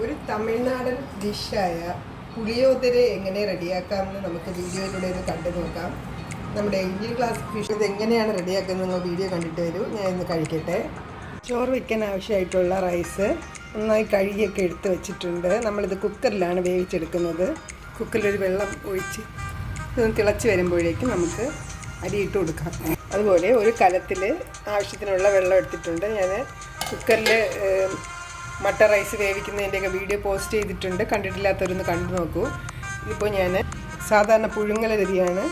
ഒരു തമിഴ്നാടൻ ഡിഷായ പുളിയോദര എങ്ങനെ റെഡിയാക്കാമെന്ന് നമുക്ക് വീഡിയോയിലൂടെ ഒന്ന് കണ്ടു നോക്കാം. നമ്മുടെ ഇന്ത്യൻ ക്ലാസ് ഫിഷ് ഇത് എങ്ങനെയാണ് റെഡിയാക്കുന്നത് നിങ്ങൾ വീഡിയോ കണ്ടിട്ട് വരൂ. ഞാൻ ഇന്ന് കഴിക്കട്ടെ. ചോറ് വയ്ക്കാൻ ആവശ്യമായിട്ടുള്ള റൈസ് നന്നായി കഴുകിയൊക്കെ എടുത്ത് വെച്ചിട്ടുണ്ട്. നമ്മളിത് കുക്കറിലാണ് വേവിച്ചെടുക്കുന്നത്. കുക്കറിലൊരു വെള്ളം ഒഴിച്ച് ഇതൊന്ന് തിളച്ച് വരുമ്പോഴേക്കും നമുക്ക് അരിയിട്ട് കൊടുക്കാം. അതുപോലെ ഒരു കലത്തിൽ ആവശ്യത്തിനുള്ള വെള്ളം എടുത്തിട്ടുണ്ട്. ഞാൻ കുക്കറിൽ മട്ട റൈസ് വേവിക്കുന്നതിൻ്റെയൊക്കെ വീഡിയോ പോസ്റ്റ് ചെയ്തിട്ടുണ്ട്. കണ്ടിട്ടില്ലാത്തവരൊന്ന് കണ്ടു നോക്കൂ. ഇതിപ്പോൾ ഞാൻ സാധാരണ പുഴുങ്ങലരിയാണ്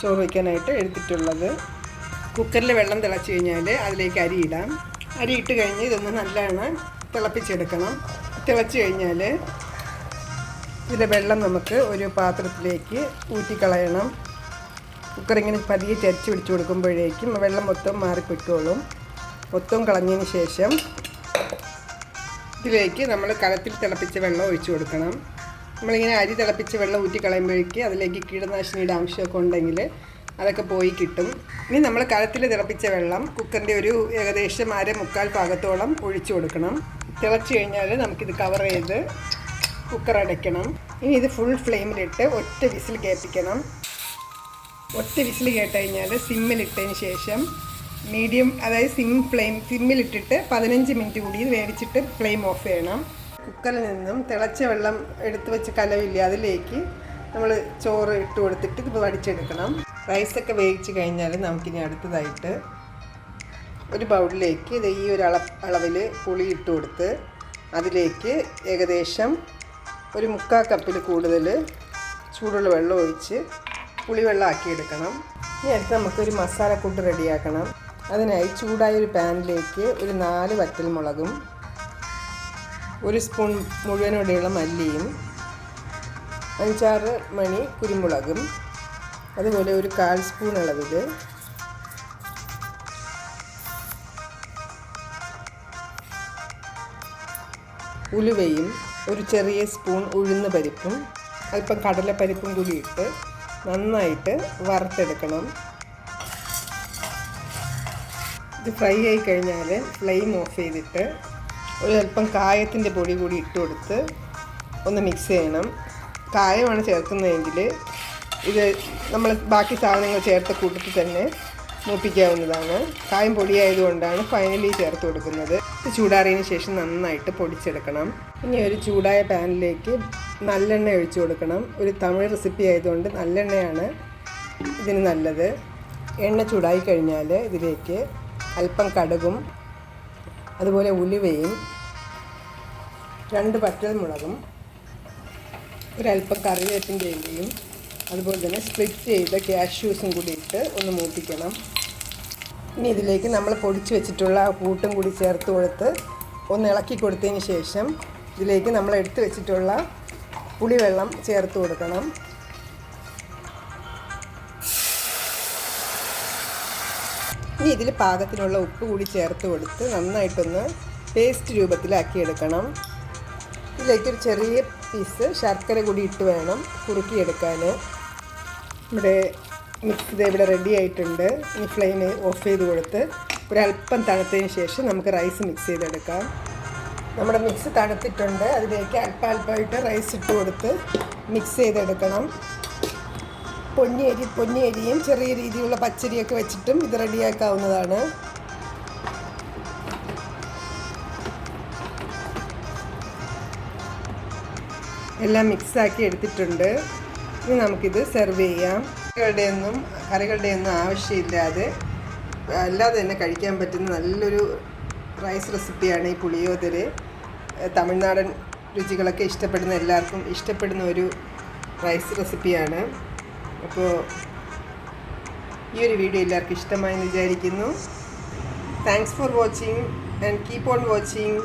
ചോറ് വയ്ക്കാനായിട്ട് എടുത്തിട്ടുള്ളത്. കുക്കറിൽ വെള്ളം തിളച്ച് കഴിഞ്ഞാൽ അതിലേക്ക് അരി ഇടാം. അരി ഇട്ട് കഴിഞ്ഞ് ഇതൊന്ന് നല്ലവണ്ണം തിളപ്പിച്ചെടുക്കണം. തിളച്ച് കഴിഞ്ഞാൽ ഇതിലെ വെള്ളം നമുക്ക് ഒരു പാത്രത്തിലേക്ക് ഊറ്റിക്കളയണം. കുക്കറിങ്ങനെ പതിയെ ചരിച്ച് പിടിച്ച് കൊടുക്കുമ്പോഴേക്കും വെള്ളം മൊത്തം മാറിപ്പൊയ്ക്കോളും. മൊത്തം കളഞ്ഞതിന് ശേഷം ഇതിലേക്ക് നമ്മൾ കലത്തിൽ തിളപ്പിച്ച വെള്ളം ഒഴിച്ചു കൊടുക്കണം. നമ്മളിങ്ങനെ അരി തിളപ്പിച്ച വെള്ളം ഊറ്റിക്കളയുമ്പോഴേക്ക് അതിലേക്ക് കീടനാശിനിയുടെ അംശമൊക്കെ ഉണ്ടെങ്കിൽ അതൊക്കെ പോയി കിട്ടും. ഇനി നമ്മൾ കലത്തിൽ തിളപ്പിച്ച വെള്ളം കുക്കറിൻ്റെ ഒരു ഏകദേശം 1/4 ഭാഗത്തോളം ഒഴിച്ചു കൊടുക്കണം. തിളച്ച് കഴിഞ്ഞാൽ നമുക്കിത് കവർ ചെയ്ത് കുക്കർ അടയ്ക്കണം. ഇനി ഇത് ഫുൾ ഫ്ലെയിമിലിട്ട് ഒറ്റ വിസിൽ കേൾപ്പിക്കണം. ഒറ്റ വിസിൽ കേട്ട് കഴിഞ്ഞാൽ സിമ്മിലിട്ടതിന് ശേഷം മീഡിയം, അതായത് സിമ്മിലിട്ടിട്ട് 15 മിനിറ്റ് കൂടി വേവിച്ചിട്ട് ഫ്ലെയിം ഓഫ് ചെയ്യണം. കുക്കറിൽ നിന്നും തിളച്ച വെള്ളം എടുത്ത് വെച്ച് കലവില്ല അതിലേക്ക് നമ്മൾ ചോറ് ഇട്ട് കൊടുത്തിട്ട് ഇത് വടിച്ചെടുക്കണം. റൈസൊക്കെ വേവിച്ച് കഴിഞ്ഞാൽ നമുക്കിനി അടുത്തതായിട്ട് ഒരു ബൗളിലേക്ക് ഇത് ഈ ഒരു അളവിൽ പുളി ഇട്ട് കൊടുത്ത് അതിലേക്ക് ഏകദേശം ഒരു 3/4 കപ്പിൽ കൂടുതൽ ചൂടുള്ള വെള്ളം ഒഴിച്ച് പുളിവെള്ളം ആക്കിയെടുക്കണം. ഇനി അടുത്ത് നമുക്കൊരു മസാലക്കൂട്ട് റെഡിയാക്കണം. അതിനായി ചൂടായ ഒരു പാനിലേക്ക് ഒരു 4 വറ്റൽമുളകും 1 സ്പൂൺ മുഴുവനോടെയുള്ള മല്ലിയും 5-6 മണി കുരുമുളകും അതുപോലെ ഒരു 1/4 സ്പൂൺ അളവിൽ ഉലുവയും ഒരു ചെറിയ സ്പൂൺ ഉഴുന്ന് പരിപ്പും അല്പം കടലപ്പരിപ്പും കൂടി ഇട്ട് നന്നായിട്ട് വറുത്തെടുക്കണം. ഇത് ഫ്രൈ ആയി കഴിഞ്ഞാൽ ഫ്ലെയിം ഓഫ് ചെയ്തിട്ട് ഒരു അല്പം കായത്തിൻ്റെ പൊടി കൂടി ഇട്ട് കൊടുത്ത് ഒന്ന് മിക്സ് ചെയ്യണം. കായമാണ് ചേർക്കുന്നതെങ്കിൽ ഇത് നമ്മൾ ബാക്കി സാധനങ്ങൾ ചേർത്ത കൂട്ടത്തിൽ തന്നെ മൂപ്പിക്കാവുന്നതാണ്. കായം പൊടിയായതുകൊണ്ടാണ് ഫൈനലി ചേർത്ത് കൊടുക്കുന്നത്. ഇത് ചൂടാറിയതിന് ശേഷം നന്നായിട്ട് പൊടിച്ചെടുക്കണം. ഇനി ഒരു ചൂടായ പാനിലേക്ക് നല്ലെണ്ണ ഒഴിച്ചു കൊടുക്കണം. ഒരു തമിഴ് റെസിപ്പി ആയതുകൊണ്ട് നല്ലെണ്ണയാണ് ഇതിന് നല്ലത്. എണ്ണ ചൂടായി കഴിഞ്ഞാൽ ഇതിലേക്ക് അല്പം കടുകും അതുപോലെ ഉലുവയും 2 വറ്റൽമുളകും ഒരല്പം കറിവേപ്പിൻ്റെ ഇലയും അതുപോലെ തന്നെ സ്പ്ലിറ്റ് ചെയ്ത കാഷ്യൂസും കൂടി ഇട്ട് ഒന്ന് മൂപ്പിക്കണം. ഇനി ഇതിലേക്ക് നമ്മൾ പൊടിച്ച് വെച്ചിട്ടുള്ള കൂട്ടും കൂടി ചേർത്ത് കൊടുത്ത് ഒന്ന് ഇളക്കി കൊടുത്തതിന് ശേഷം ഇതിലേക്ക് നമ്മൾ എടുത്ത് വെച്ചിട്ടുള്ള പുളിവെള്ളം ചേർത്ത് കൊടുക്കണം. ഇനി ഇതിൽ പാകത്തിനുള്ള ഉപ്പ് കൂടി ചേർത്ത് കൊടുത്ത് നന്നായിട്ടൊന്ന് പേസ്റ്റ് രൂപത്തിലാക്കിയെടുക്കണം. ഇതിലേക്കൊരു ചെറിയ പീസ് ശർക്കര കൂടി ഇട്ട് വേണം കുറുക്കിയെടുക്കാൻ. ഇവിടെ മിക്സ് ഇത് ഇവിടെ റെഡി ആയിട്ടുണ്ട്. ഈ ഫ്ലെയിം ഓഫ് ചെയ്ത് കൊടുത്ത് ഒരല്പം തണുത്തതിന് ശേഷം നമുക്ക് റൈസ് മിക്സ് ചെയ്തെടുക്കാം. നമ്മുടെ മിക്സ് തണുത്തിട്ടുണ്ട്. അതിലേക്ക് അല്പമായിട്ട് റൈസ് ഇട്ട് കൊടുത്ത് മിക്സ് ചെയ്തെടുക്കണം. പൊന്നിയരിയും ചെറിയ രീതിയിലുള്ള പച്ചരിയൊക്കെ വെച്ചിട്ടും ഇത് റെഡിയാക്കാവുന്നതാണ്. എല്ലാം മിക്സാക്കി എടുത്തിട്ടുണ്ട്. ഇനി നമുക്കിത് സെർവ് ചെയ്യാം. കറികളുടെ ഒന്നും ആവശ്യമില്ലാതെ അല്ലാതെ തന്നെ കഴിക്കാൻ പറ്റുന്ന നല്ലൊരു റൈസ് റെസിപ്പിയാണ് ഈ പുളിയോദര. തമിഴ്നാടൻ രുചികളൊക്കെ ഇഷ്ടപ്പെടുന്ന എല്ലാവർക്കും ഇഷ്ടപ്പെടുന്ന ഒരു റൈസ് റെസിപ്പിയാണ്. അപ്പോൾ ഈ ഒരു വീഡിയോ എല്ലാവർക്കും ഇഷ്ടമായെന്ന് വിചാരിക്കുന്നു. Thanks for watching and keep on watching.